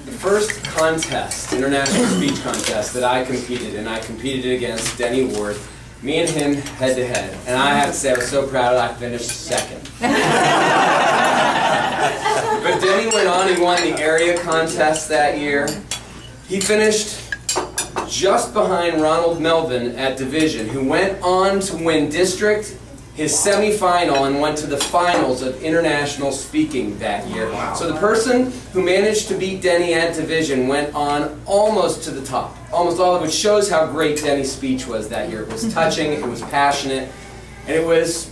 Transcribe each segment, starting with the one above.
the first contest, international speech contest that I competed in. I competed against Denny Ward, me and him head to head. And I have to say I was so proud I finished second. But Denny went on, he won the area contest that year. He finished just behind Ronald Melvin at division, who went on to win district, his semifinal, and went to the finals of international speaking that year. Wow. So the person who managed to beat Denny at division went on almost to the top. Almost all of it shows how great Denny's speech was that year. It was touching, it was passionate, and it was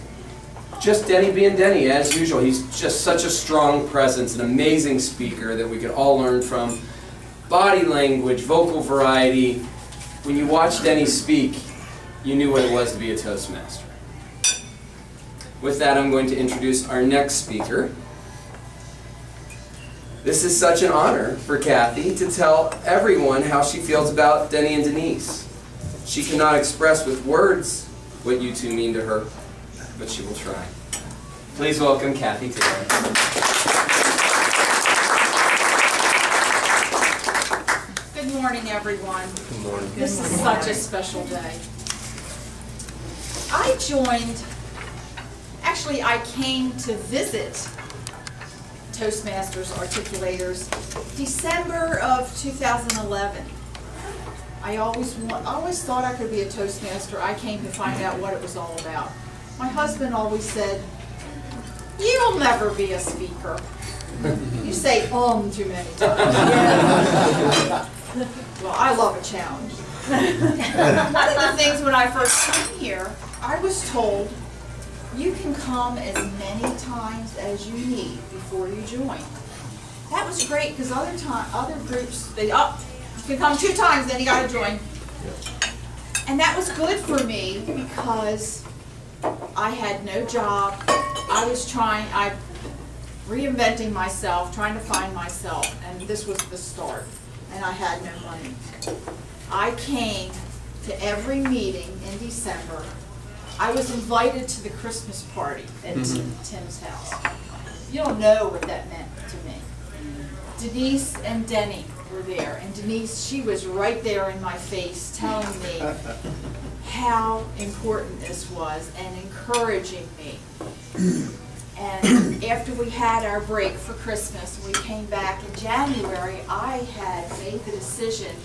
just Denny being Denny as usual. He's just such a strong presence, an amazing speaker that we could all learn from. Body language, vocal variety. When you watch Denny speak, you knew what it was to be a Toastmaster. With that, I'm going to introduce our next speaker. This is such an honor for Kathi to tell everyone how she feels about Denny and Denise. She cannot express with words what you two mean to her, but she will try. Please welcome Kathi today. Good morning, everyone. Good morning. This is such a special day. I joined, actually I came to visit Toastmasters Articulators December of 2011. I always thought I could be a Toastmaster. I came to find out what it was all about. My husband always said, "You'll never be a speaker. You say too many times." Well, I love a challenge. One of the things when I first came here, I was told, you can come as many times as you need before you join. That was great because other groups, you can come 2 times, then you got to join. And that was good for me because I had no job. I was reinventing myself, trying to find myself, and this was the start. And I had no money. I came to every meeting in December. I was invited to the Christmas party at Tim's house. You don't know what that meant to me. Denise and Denny were there, and Denise, she was right there in my face telling me how important this was and encouraging me. And after we had our break for Christmas, we came back in January, I had made the decision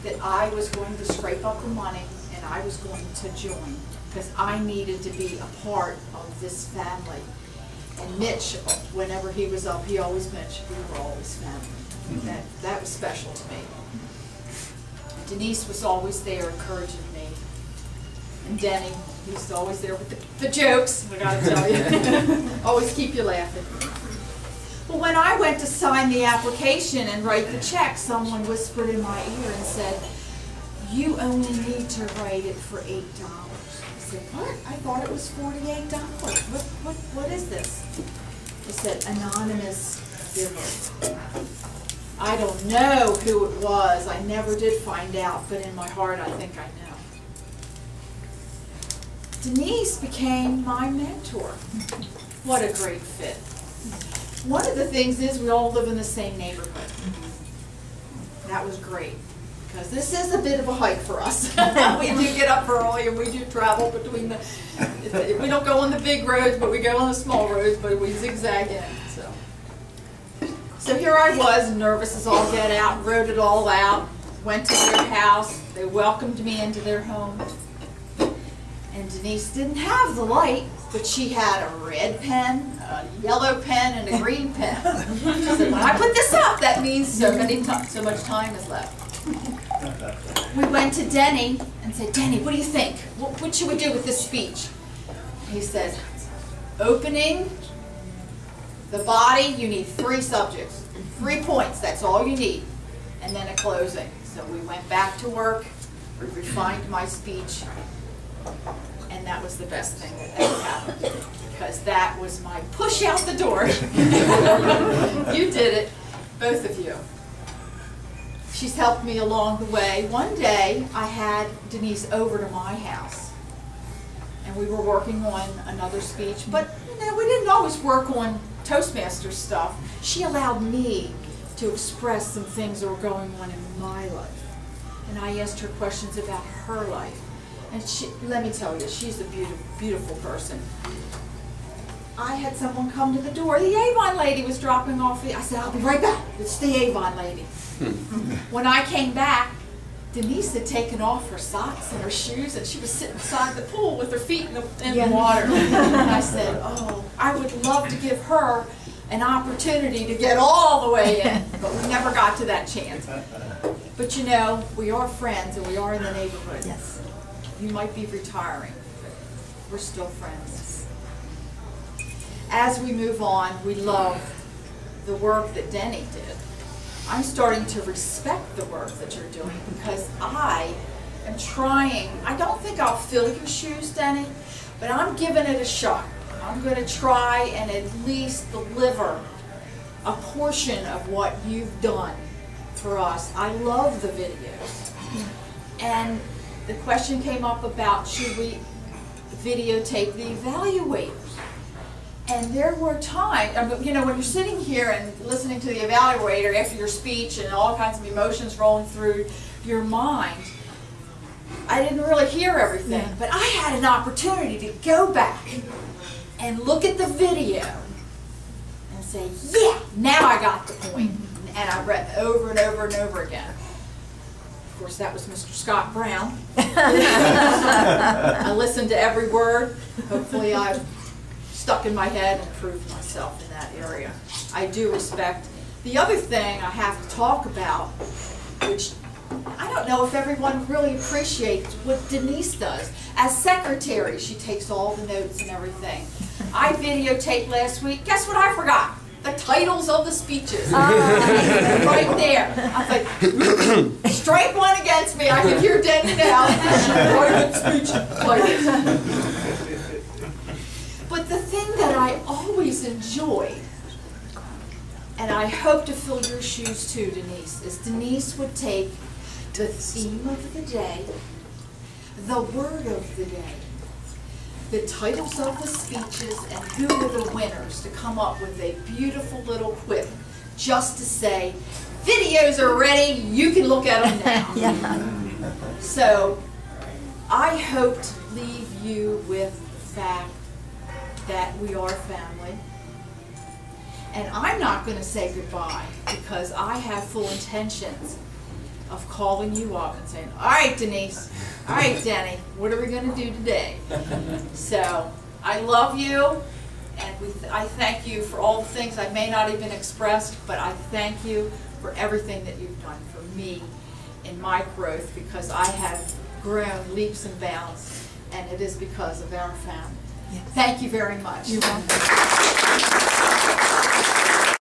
that I was going to scrape up the money and I was going to join because I needed to be a part of this family. And Mitch, whenever he was up, he always mentioned we were always family. That was special to me. Denise was always there encouraging me. And Denny, he was always there with the jokes, I gotta tell you. Always keep you laughing. Well, when I went to sign the application and write the check, someone whispered in my ear and said, "You only need to write it for $8. I said, "What? I thought it was $48. What is this?" They said, "Anonymous giver." I don't know who it was. I never did find out, but in my heart I think I know. Denise became my mentor. What a great fit. One of the things is we all live in the same neighborhood. That was great, because this is a bit of a hike for us. We do get up early and we do travel between we don't go on the big roads, but we go on the small roads, but we zigzag in. So here I was, nervous as all get out, wrote it all out, went to their house, they welcomed me into their home. And Denise didn't have the light, but she had a red pen, a yellow pen, and a green pen. She said, "When I put this up, that means so much time is left." We went to Denny and said, "Denny, what do you think? What should we do with this speech?" He said, "Opening, the body, you need 3 subjects, 3 points, that's all you need, and then a closing." So we went back to work, we refined my speech, and that was the best thing that ever happened, because that was my push out the door. You did it, both of you. She's helped me along the way. One day, I had Denise over to my house, and we were working on another speech, but you know, we didn't always work on Toastmaster stuff. She allowed me to to express some things that were going on in my life. And I asked her questions about her life. And let me tell you, she's a beautiful, beautiful person. I had someone come to the door. The Avon lady was dropping off. I said, I'll be right back. It's the Avon lady. When I came back, Denise had taken off her socks and her shoes, and she was sitting beside the pool with her feet in the water. And I said, oh, I would love to give her an opportunity to get all the way in, but we never got to that chance. But you know, we are friends and we are in the neighborhood. Yes. You might be retiring, but we're still friends. As we move on, we love the work that Denny did. I'm starting to respect the work that you're doing because I am trying. I don't think I'll fill your shoes, Denny, but I'm giving it a shot. I'm going to try and at least deliver a portion of what you've done for us. I love the videos. And the question came up about, should we videotape the evaluators? And there were times, you know, when you're sitting here and listening to the evaluator after your speech and all kinds of emotions rolling through your mind, I didn't really hear everything, but I had an opportunity to go back and look at the video and say, yeah, now I got the point. And I read over and over and over again. Of course, that was Mr. Scott Brown. I listened to every word. Hopefully I've stuck in my head and proved myself in that area. I do respect. The other thing I have to talk about, which I don't know if everyone really appreciates, what Denise does. As secretary, she takes all the notes and everything. I videotaped last week. Guess what I forgot? The titles of the speeches. Right there. I was like, strike one against me. I can hear Denny now. Private speech titles. But the thing that I always enjoyed, and I hope to fill your shoes too, Denise, is Denise would take the theme of the day, the word of the day, the titles of the speeches, and who were the winners, to come up with a beautiful little quip just to say, videos are ready, you can look at them now. So I hope to leave you with the fact that we are family. And I'm not going to say goodbye because I have full intentions of calling you up and saying, all right, Denise, all right, Denny, what are we going to do today? So I love you, and I thank you for all the things I may not even expressed, but I thank you for everything that you've done for me in my growth, because I have grown leaps and bounds, and it is because of our family. Yes. Thank you very much. You're welcome.